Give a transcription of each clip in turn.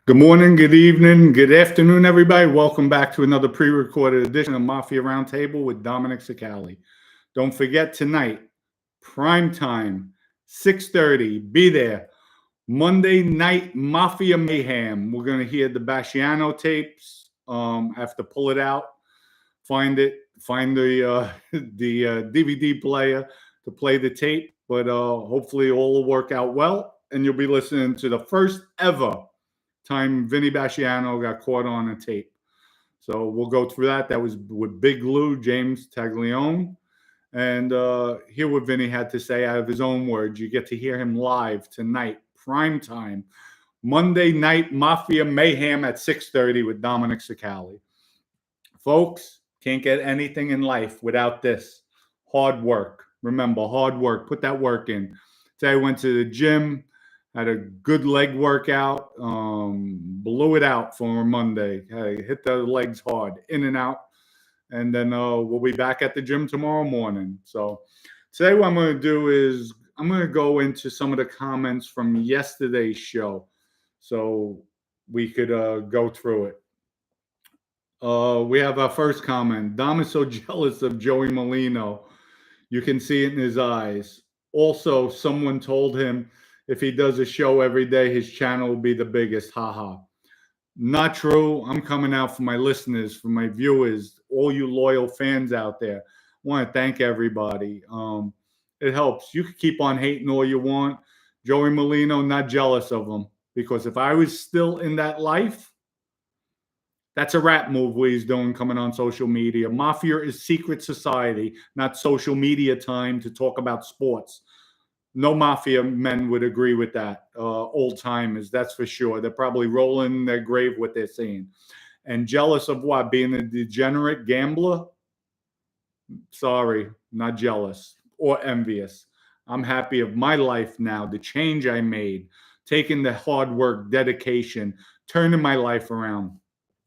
Good morning, good evening, good afternoon, everybody. Welcome back to another pre-recorded edition of Mafia Roundtable with Dominic Sicali. Don't forget tonight, prime time, 6:30. Be there. Monday night Mafia Mayhem. We're gonna hear the BASCIANO tapes. I have to pull it out, find the DVD player to play the tape. But hopefully all will work out well, and you'll be listening to the first ever time Vinny Basciano got caught on a tape. So we'll go through that. That was with Big Lou, James Taglione. And hear what Vinny had to say out of his own words. You get to hear him live tonight, prime time, Monday night Mafia Mayhem at 6:30 with Dominic Sicali. Folks, can't get anything in life without this. Hard work. Remember, hard work. Put that work in. Today I went to the gym, had a good leg workout, blew it out for Monday. I hit the legs hard, in and out. And then we'll be back at the gym tomorrow morning. So today what I'm going to do is I'm going to go into some of the comments from yesterday's show so we could go through it. We have our first comment. Dom is so jealous of Joey Molino. You can see it in his eyes. Also, someone told him if he does a show every day, his channel will be the biggest. Haha. Not true. I'm coming out for my listeners, for my viewers, all you loyal fans out there. I want to thank everybody. It helps. You can keep on hating all you want. Joey Molino, not jealous of him. Because if I was still in that life, that's a rap move what he's doing coming on social media. Mafia is secret society, not social media time to talk about sports. No Mafia men would agree with that. Old timers, that's for sure. They're probably rolling in their grave what they're saying. And jealous of what? Being a degenerate gambler? Sorry, not jealous or envious. I'm happy of my life now, the change I made, taking the hard work, dedication, turning my life around,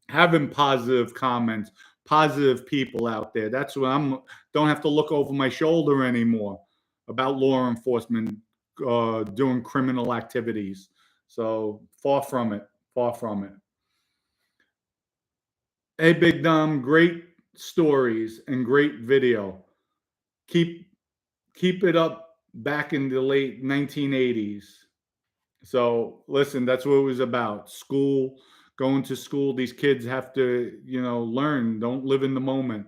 having positive comments, positive people out there. That's what don't have to look over my shoulder anymore about law enforcement doing criminal activities. So far from it, far from it. Hey, Big Dom, great stories and great video. Keep it up back in the late 1980s. So listen, that's what it was about. School, going to school. These kids have to, learn. Don't live in the moment.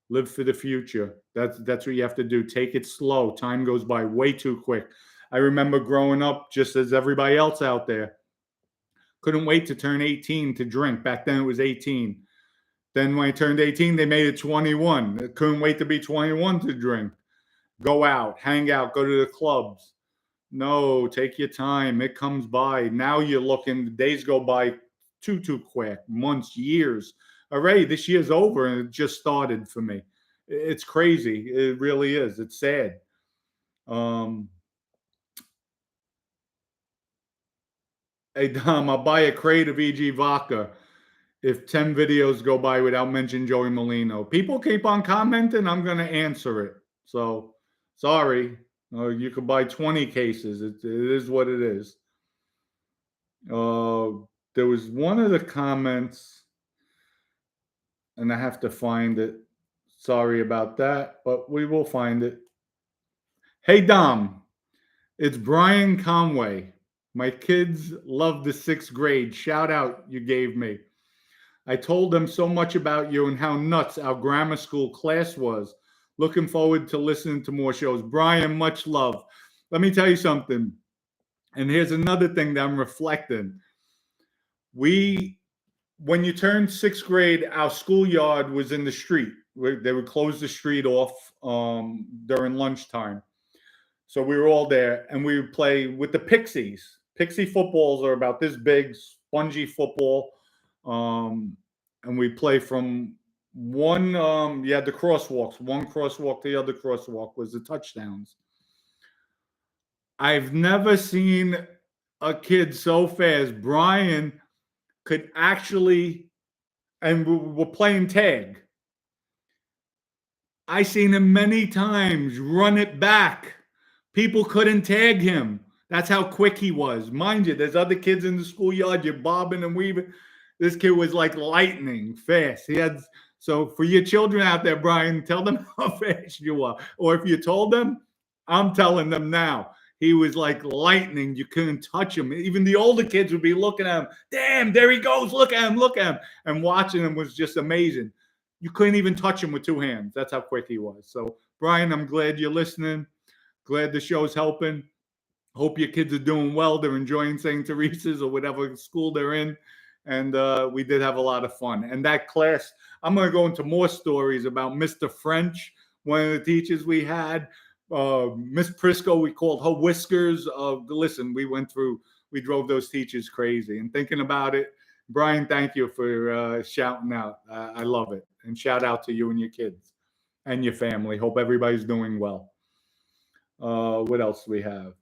Live for the future. That's what you have to do. Take it slow. Time goes by way too quick. I remember growing up just as everybody else out there. Couldn't wait to turn 18 to drink. Back then it was 18. Then when I turned 18, they made it 21. Couldn't wait to be 21 to drink. Go out, hang out, go to the clubs. No, take your time. It comes by. Now you're looking, the days go by too quick. Months, years. Already this year's over and it just started for me. It's crazy. It really is. It's sad. Hey, Dom, I'll buy a crate of EG vodka if 10 videos go by without mentioning Joey Molino. People keep on commenting. I'm going to answer it. So, sorry. You could buy 20 cases. It is what it is. There was one of the comments, and I have to find it. Sorry about that, but we will find it. Hey, Dom, it's Brian Conway. My kids love the 6th grade. Shout out you gave me. I told them so much about you and how nuts our grammar school class was. Looking forward to listening to more shows. Brian, much love. Let me tell you something. And here's another thing that I'm reflecting. When you turned 6th grade, our schoolyard was in the street. They would close the street off during lunchtime. So we were all there, and we would play with the Pixies. Pixie footballs are about this big, spongy football. And we play from one, you had the crosswalks. One crosswalk to the other crosswalk was the touchdowns. I've never seen a kid so fast. Brian could actually, and we're playing tag. I seen him many times run it back. People couldn't tag him. That's how quick he was. Mind you, there's other kids in the schoolyard. You're bobbing and weaving. This kid was like lightning fast. He had so for your children out there, Brian, tell them how fast you are. Or if you told them, I'm telling them now. He was like lightning. You couldn't touch him. Even the older kids would be looking at him. Damn, there he goes. Look at him. Look at him. And watching him was just amazing. You couldn't even touch him with two hands. That's how quick he was. So, Brian, I'm glad you're listening. Glad the show's helping. Hope your kids are doing well. They're enjoying St. Teresa's or whatever school they're in. And we did have a lot of fun. And that class, I'm going to go into more stories about Mr. French, one of the teachers we had. Miss Prisco, we called her Whiskers. Listen, we drove those teachers crazy. And thinking about it, Brian, thank you for shouting out. I love it. And shout out to you and your kids and your family. Hope everybody's doing well. What else do we have?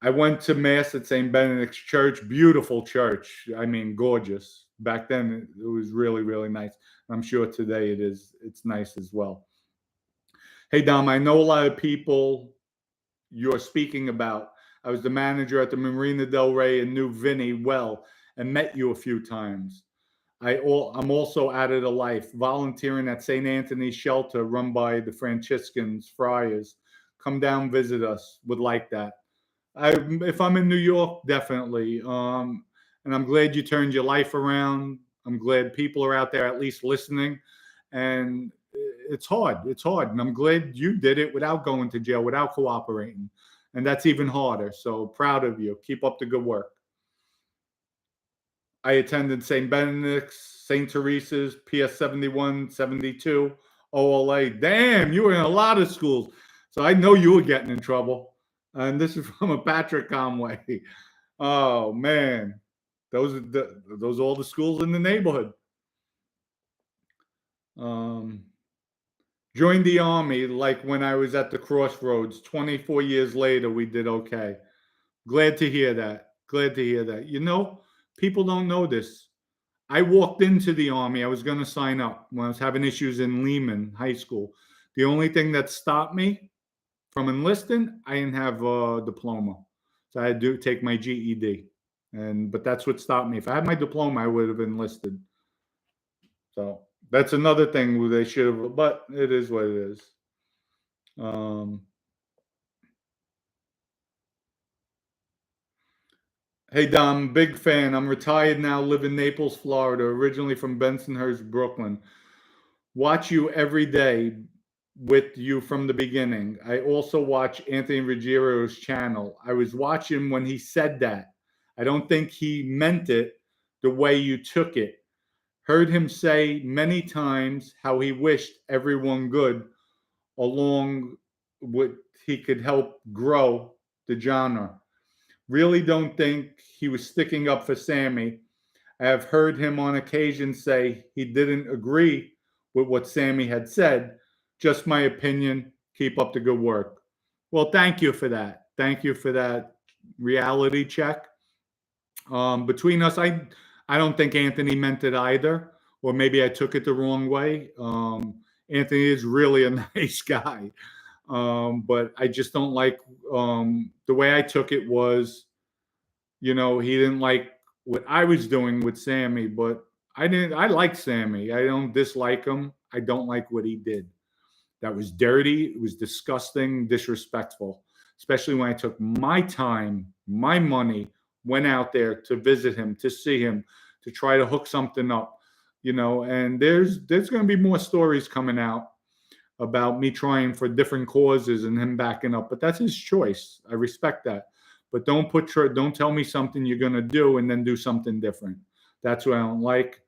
I went to Mass at St. Benedict's Church. Beautiful church. I mean, gorgeous. Back then, it was really, really nice. I'm sure today it is. It's nice as well. Hey, Dom, I know a lot of people you're speaking about. I was the manager at the Marina Del Rey and knew Vinny well and met you a few times. I'm also added a life, volunteering at St. Anthony's Shelter run by the Franciscans, Friars. Come down, visit us. Would like that. If I'm in New York, definitely. And I'm glad you turned your life around. I'm glad people are out there at least listening. And it's hard. It's hard. And I'm glad you did it without going to jail, without cooperating. And that's even harder. So proud of you. Keep up the good work. I attended St. Benedict's, St. Teresa's, PS 71, 72, OLA. Damn, you were in a lot of schools. So I know you were getting in trouble. And this is from a Patrick Conway. Oh man, those are all the schools in the neighborhood. Joined the Army like when I was at the crossroads. 24 years later, we did okay. Glad to hear that. Glad to hear that. You know, people don't know this. I walked into the Army. I was going to sign up when I was having issues in Lehman High School. The only thing that stopped me from enlisting, I didn't have a diploma. So I had to take my GED. But that's what stopped me. If I had my diploma, I would have enlisted. So that's another thing where they should have, but it is what it is. Hey, Dom, big fan. I'm retired now, live in Naples, Florida, originally from Bensonhurst, Brooklyn. Watch you every day with you from the beginning. I also watch Anthony Ruggiero's channel. I was watching when he said that. I don't think he meant it the way you took it. Heard him say many times how he wished everyone good, along with he could help grow the genre. Really don't think he was sticking up for Sammy. I have heard him on occasion say he didn't agree with what Sammy had said. Just my opinion. Keep up the good work. Well, thank you for that. Thank you for that reality check. Between us, I don't think Anthony meant it either, or maybe I took it the wrong way. Anthony is really a nice guy, but I just don't like the way I took it was, he didn't like what I was doing with Sammy, but I didn't. I like Sammy. I don't dislike him. I don't like what he did. That was dirty. It was disgusting, disrespectful, especially when I took my time, my money, went out there to visit him, to see him, to try to hook something up, and there's going to be more stories coming out about me trying for different causes and him backing up, but that's his choice. I respect that. But don't tell me something you're going to do and then do something different. That's what I don't like.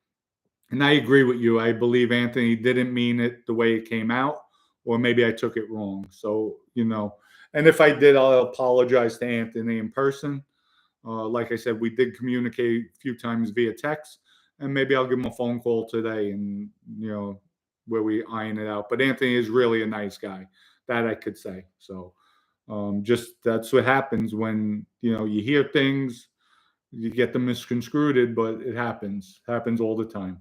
And I agree with you. I believe Anthony didn't mean it the way it came out, or maybe I took it wrong. So, and if I did, I'll apologize to Anthony in person. Like I said, we did communicate a few times via text, and maybe I'll give him a phone call today and, where we iron it out. But Anthony is really a nice guy. That I could say. So just that's what happens when, you hear things, you get them misconstrued, but it happens all the time.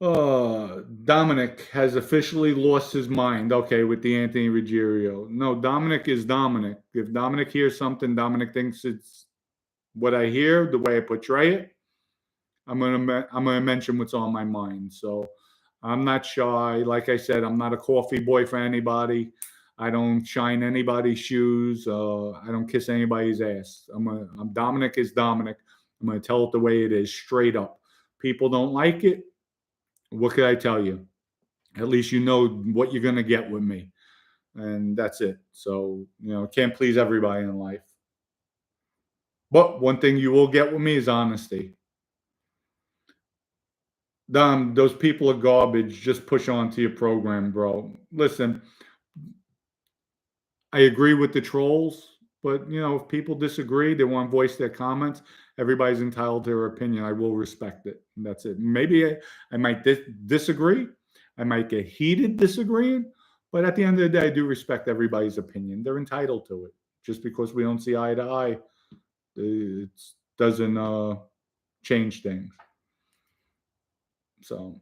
Dominic has officially lost his mind. Okay, with the Anthony Ruggiero. No, Dominic is Dominic. If Dominic hears something, Dominic thinks it's what I hear, the way I portray it. I'm gonna mention what's on my mind. So I'm not shy. Like I said, I'm not a coffee boy for anybody. I don't shine anybody's shoes. I don't kiss anybody's ass. I'm Dominic is Dominic. I'm gonna tell it the way it is, straight up. People don't like it. What could I tell you? At least you know what you're gonna get with me, and that's it. So can't please everybody in life. But one thing you will get with me is honesty. Dom, those people are garbage. Just push on to your program, bro. Listen, I agree with the trolls, but if people disagree, they want to voice their comments. Everybody's entitled to their opinion. I will respect it. And that's it. Maybe I might disagree. I might get heated disagreeing, but at the end of the day, I do respect everybody's opinion. They're entitled to it. Just because we don't see eye to eye, it doesn't change things. So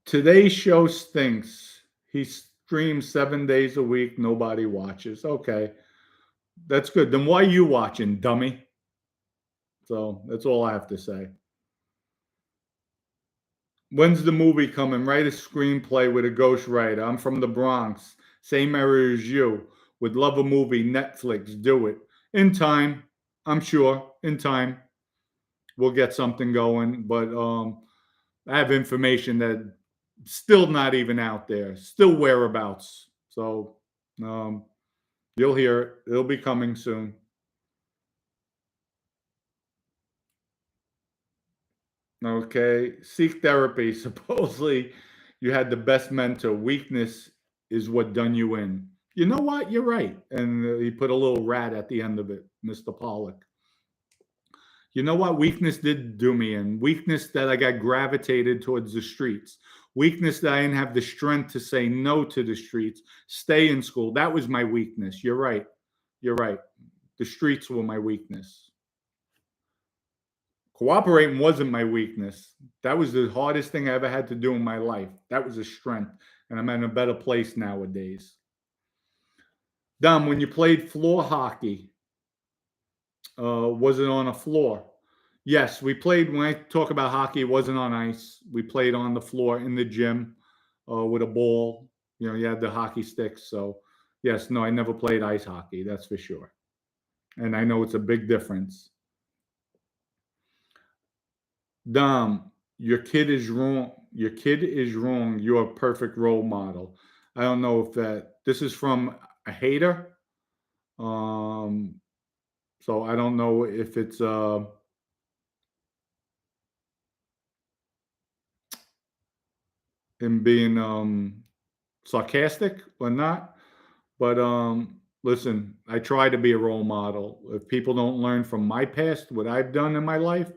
today's show stinks. He streams 7 days a week. Nobody watches. Okay, that's good. Then why are you watching, dummy? So that's all I have to say. When's the movie coming? Write a screenplay with a ghostwriter. I'm from the Bronx. Same area as you. Would love a movie. Netflix. Do it. In time. I'm sure. In time. We'll get something going. But I have information that still not even out there. Still whereabouts. So you'll hear it. It'll be coming soon. Okay. Seek therapy. Supposedly you had the best mentor. Weakness is what done you in. You know what? You're right. And he put a little rat at the end of it, Mr. Pollock. You know what? Weakness did do me in. Weakness that I got gravitated towards the streets. Weakness that I didn't have the strength to say no to the streets, stay in school. That was my weakness. You're right. You're right. The streets were my weakness. Cooperating wasn't my weakness. That was the hardest thing I ever had to do in my life. That was a strength. And I'm in a better place nowadays. Dom, when you played floor hockey, was it on a floor? Yes, we played. When I talk about hockey, it wasn't on ice. We played on the floor in the gym with a ball. You had the hockey sticks. So, yes, no, I never played ice hockey. That's for sure. And I know it's a big difference. Dom, your kid is wrong. Your kid is wrong. You're a perfect role model. I don't know if this is from a hater. So I don't know if it's him being sarcastic or not. But listen, I try to be a role model. If people don't learn from my past, what I've done in my life,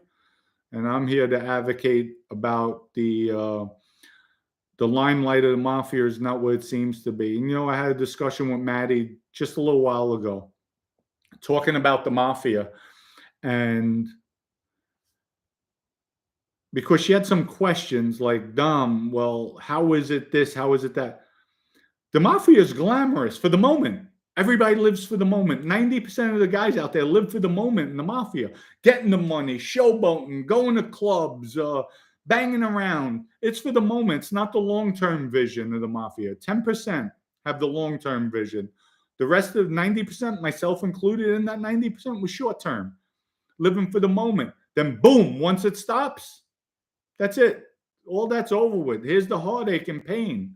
and I'm here to advocate about the limelight of the mafia is not what it seems to be. And I had a discussion with Maddie just a little while ago, talking about the mafia, and because she had some questions like, Dom, well, how is it this? How is it that? The mafia is glamorous for the moment. Everybody lives for the moment. 90% of the guys out there live for the moment in the mafia, getting the money, showboating, going to clubs, banging around. It's for the moment. It's not the long-term vision of the mafia. 10% have the long-term vision. The rest of 90%, myself included in that 90%, was short-term, living for the moment. Then boom, once it stops, that's it. All that's over with. Here's the heartache and pain.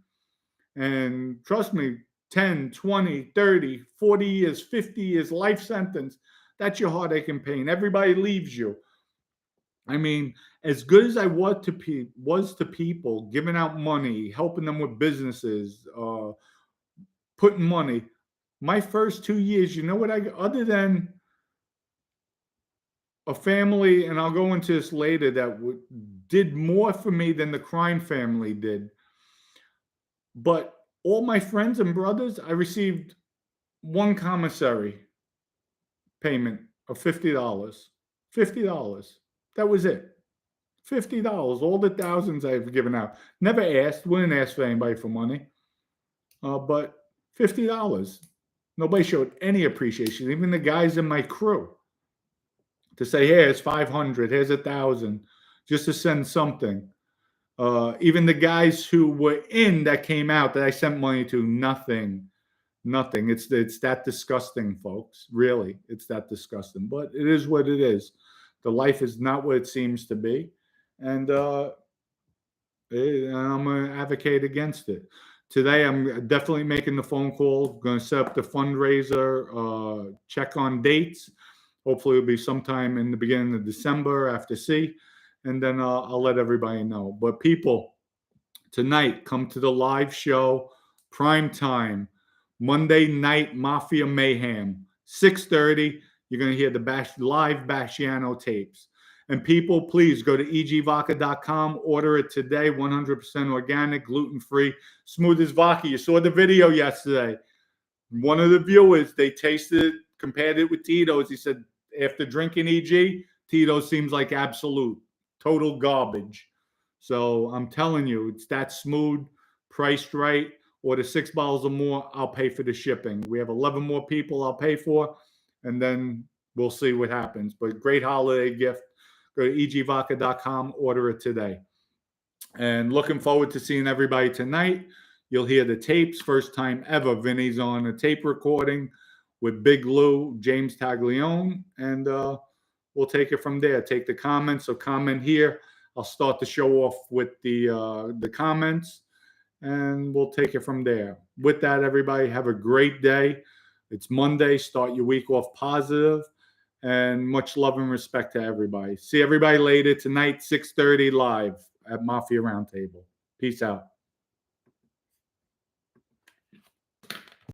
And trust me, 10, 20, 30, 40 years, 50 years, life sentence, that's your heartache and pain. Everybody leaves you. I mean, as good as I was to people, giving out money, helping them with businesses, putting money, my first 2 years, you know what other than a family, and I'll go into this later, that did more for me than the crime family did. But all my friends and brothers, I received one commissary payment of $50. $50. That was it. $50. All the thousands I've given out. Never asked. Wouldn't ask for anybody for money. But $50. Nobody showed any appreciation. Even the guys in my crew. To say, here's 500, here's 1,000, just to send something. Even the guys who were in that came out that I sent money to, nothing. It's that disgusting, folks. Really, it's that disgusting. But it is what it is. The life is not what it seems to be, and I'm going to advocate against it. Today, I'm definitely making the phone call. Going to set up the fundraiser. Check on dates. Hopefully, it'll be sometime in the beginning of December after C, and then I'll let everybody know. But people, tonight, come to the live show, prime time, Monday night Mafia Mayhem, 6:30. You're going to hear the live BASCIANO tapes. And people, please go to egvodka.com, order it today, 100% organic, gluten-free, smooth as vodka. You saw the video yesterday. One of the viewers, they tasted it, compared it with Tito's. He said, after drinking EG, Tito's seems like absolute, total garbage. So I'm telling you, it's that smooth, priced right. Order 6 bottles or more, I'll pay for the shipping. We have 11 more people I'll pay for, and then we'll see what happens. But great holiday gift. Go to egvodka.com, order it today. And looking forward to seeing everybody tonight. You'll hear the tapes. First time ever, Vinny's on a tape recording with Big Lou, James Taglione, and we'll take it from there. Take the comments. So comment here. I'll start the show off with the comments, and we'll take it from there. With that, everybody, have a great day. It's Monday. Start your week off positive, and much love and respect to everybody. See everybody later tonight, 6:30 live at Mafia Roundtable. Peace out.